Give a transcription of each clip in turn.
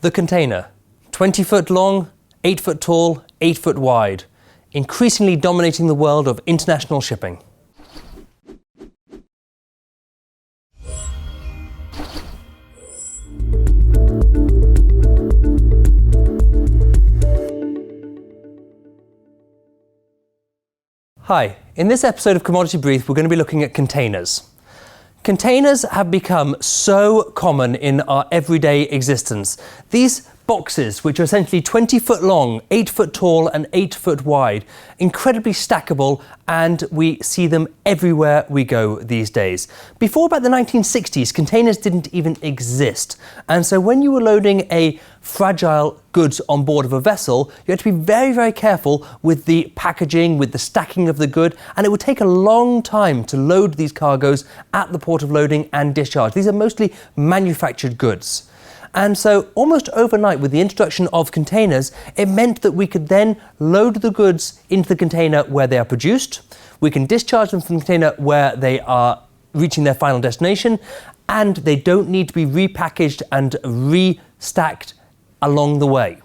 The container, 20 foot long, 8 foot tall, 8 foot wide, increasingly dominating the world of international shipping. Hi, in this episode of Commodity Brief, we're going to be looking at containers. Containers have become so common in our everyday existence. These boxes, which are essentially 20 foot long, 8 foot tall and 8 foot wide, incredibly stackable, and we see them everywhere we go these days. Before about the 1960s, containers didn't even exist. And so when you were loading a fragile goods on board of a vessel, you had to be very, very careful with the packaging, with the stacking of the good, and it would take a long time to load these cargoes at the port of loading and discharge. These are mostly manufactured goods. And so almost overnight, with the introduction of containers, it meant that we could then load the goods into the container where they are produced. We can discharge them from the container where they are reaching their final destination, and they don't need to be repackaged and restacked along the way.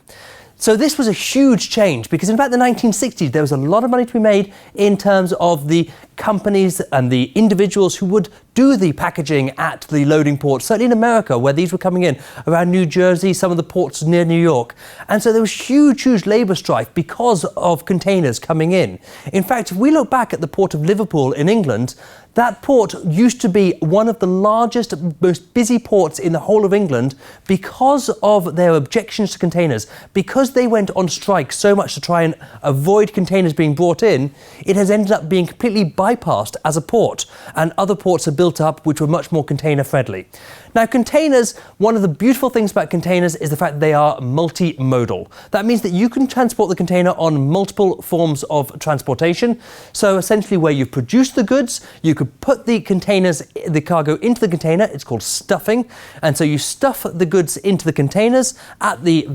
So this was a huge change, because in about the 1960s, there was a lot of money to be made in terms of the companies and the individuals who would do the packaging at the loading ports, certainly in America, where these were coming in, around New Jersey, some of the ports near New York. And so there was huge labour strife because of containers coming in. In fact, if we look back at the port of Liverpool in England, that port used to be one of the largest, most busy ports in the whole of England because of their objections to containers. Because they went on strike so much to try and avoid containers being brought in, it has ended up being completely bypassed as a port, and other ports have built up which were much more container friendly. Now, containers, one of the beautiful things about containers is the fact that they are multimodal. That means that you can transport the container on multiple forms of transportation. So essentially, where you've produced the goods, you could put the cargo into the container. It's called stuffing. And so you stuff the goods into the containers at the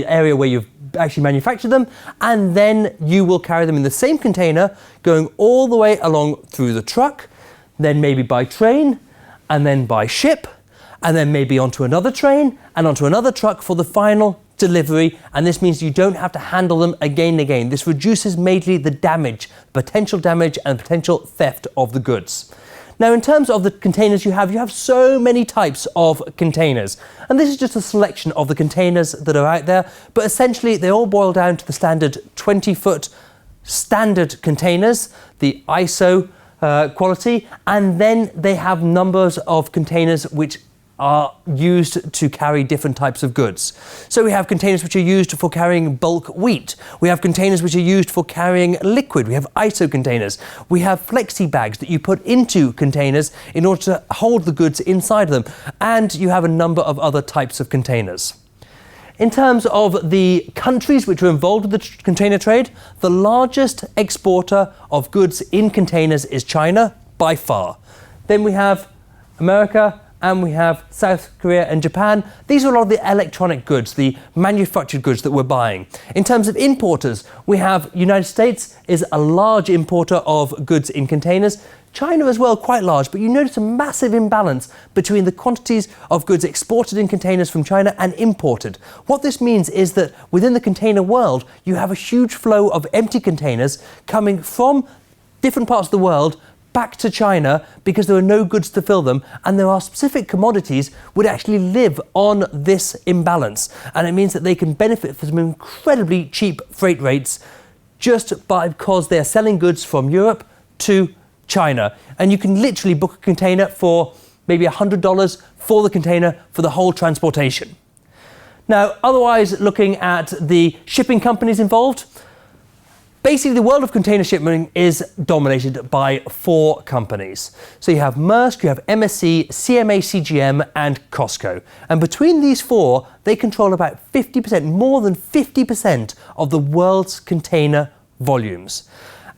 area where you've actually manufactured them, and then you will carry them in the same container going all the way along through the truck, then maybe by train, and then by ship, and then maybe onto another train and onto another truck for the final delivery. And this means you don't have to handle them again and again. This reduces majorly the damage, potential damage and potential theft of the goods. Now, in terms of the containers you have so many types of containers. And this is just a selection of the containers that are out there. But essentially, they all boil down to the standard 20-foot standard containers, the ISO quality, and then they have numbers of containers which are used to carry different types of goods. So we have containers which are used for carrying bulk wheat. We have containers which are used for carrying liquid. We have ISO containers. We have flexi bags that you put into containers in order to hold the goods inside them. And you have a number of other types of containers. In terms of the countries which are involved with the container trade, the largest exporter of goods in containers is China, by far. Then we have America, and we have South Korea and Japan. These are a lot of the electronic goods, the manufactured goods that we're buying. In terms of importers, we have United States is a large importer of goods in containers. China as well, quite large, but you notice a massive imbalance between the quantities of goods exported in containers from China and imported. What this means is that within the container world, you have a huge flow of empty containers coming from different parts of the world back to China because there are no goods to fill them, and there are specific commodities which actually live on this imbalance. And it means that they can benefit from some incredibly cheap freight rates just because they're selling goods from Europe to China. And you can literally book a container for maybe $100 for the container for the whole transportation. Now, otherwise, looking at the shipping companies involved, basically, the world of container shipping is dominated by 4 companies. So you have Maersk, you have MSC, CMA CGM, and COSCO. And between these 4, they control about 50%, more than 50% of the world's container volumes.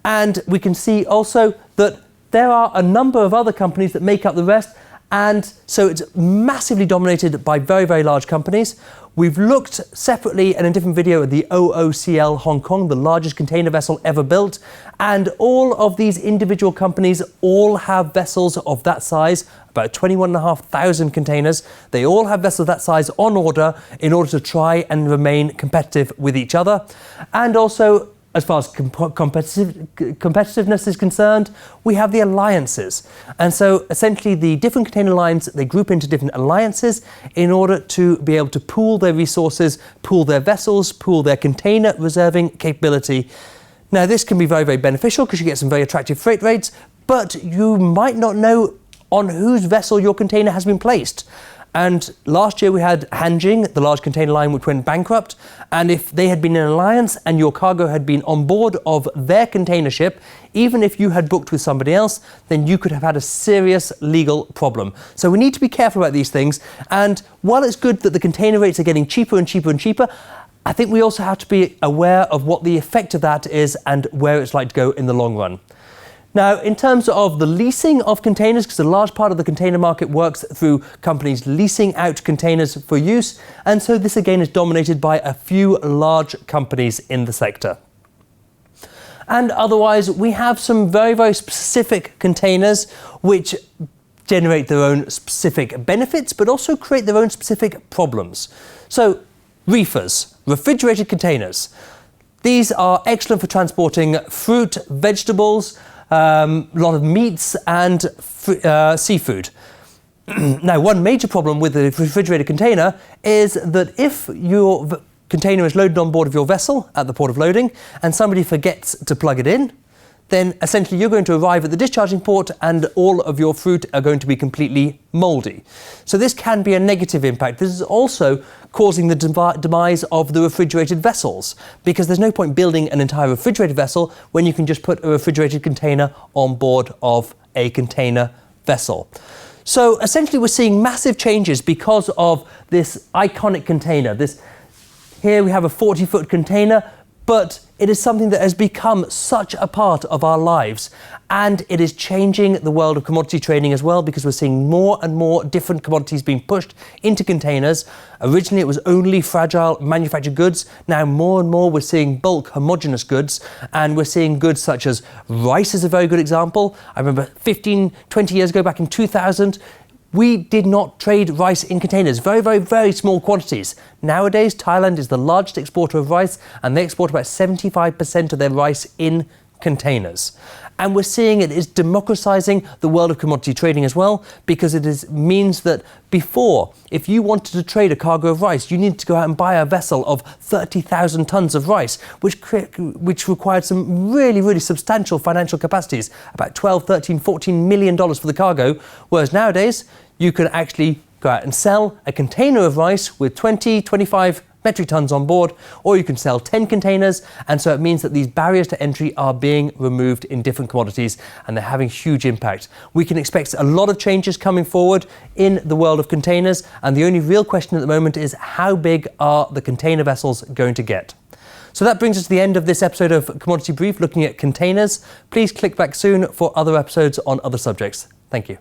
And we can see also that there are a number of other companies that make up the rest, And so it's massively dominated by very, very large companies. We've looked separately in a different video at the OOCL Hong Kong, the largest container vessel ever built. And all of these individual companies all have vessels of that size, about 21,500 containers. They all have vessels of that size on order in order to try and remain competitive with each other. And also, as far as competitiveness is concerned, we have the alliances. And so essentially the different container lines, they group into different alliances in order to be able to pool their resources, pool their vessels, pool their container reserving capability. Now this can be very, very beneficial because you get some very attractive freight rates, but you might not know on whose vessel your container has been placed. And last year we had Hanjin, the large container line which went bankrupt. And if they had been in an alliance and your cargo had been on board of their container ship, even if you had booked with somebody else, then you could have had a serious legal problem. So we need to be careful about these things. And while it's good that the container rates are getting cheaper and cheaper and cheaper, I think we also have to be aware of what the effect of that is and where it's like to go in the long run. Now, in terms of the leasing of containers, because a large part of the container market works through companies leasing out containers for use, and so this again is dominated by a few large companies in the sector. And otherwise, we have some very, very specific containers which generate their own specific benefits, but also create their own specific problems. So, reefers, refrigerated containers. These are excellent for transporting fruit, vegetables, a lot of meats and seafood. Now, one major problem with the refrigerated container is that if your container is loaded on board of your vessel at the port of loading and somebody forgets to plug it in, then essentially you're going to arrive at the discharging port and all of your fruit are going to be completely mouldy. So this can be a negative impact. This is also causing the demise of the refrigerated vessels, because there's no point building an entire refrigerated vessel when you can just put a refrigerated container on board of a container vessel. So essentially we're seeing massive changes because of this iconic container. Here we have a 40-foot container, but it is something that has become such a part of our lives, and it is changing the world of commodity trading as well, because we're seeing more and more different commodities being pushed into containers. Originally it was only fragile manufactured goods. Now more and more we're seeing bulk homogeneous goods, and we're seeing goods such as rice is a very good example. I remember 15, 20 years ago, back in 2000, we did not trade rice in containers, very, very, very small quantities. Nowadays, Thailand is the largest exporter of rice, and they export about 75% of their rice in containers. And we're seeing it is democratizing the world of commodity trading as well, because it means that before, if you wanted to trade a cargo of rice, you needed to go out and buy a vessel of 30,000 tons of rice, which required some really, really substantial financial capacities, about $12, $13, $14 million for the cargo, whereas nowadays, you can actually go out and sell a container of rice with 20, 25 metric tons on board, or you can sell 10 containers, and so it means that these barriers to entry are being removed in different commodities, and they're having huge impact. We can expect a lot of changes coming forward in the world of containers, and the only real question at the moment is how big are the container vessels going to get? So that brings us to the end of this episode of Commodity Brief looking at containers. Please click back soon for other episodes on other subjects. Thank you.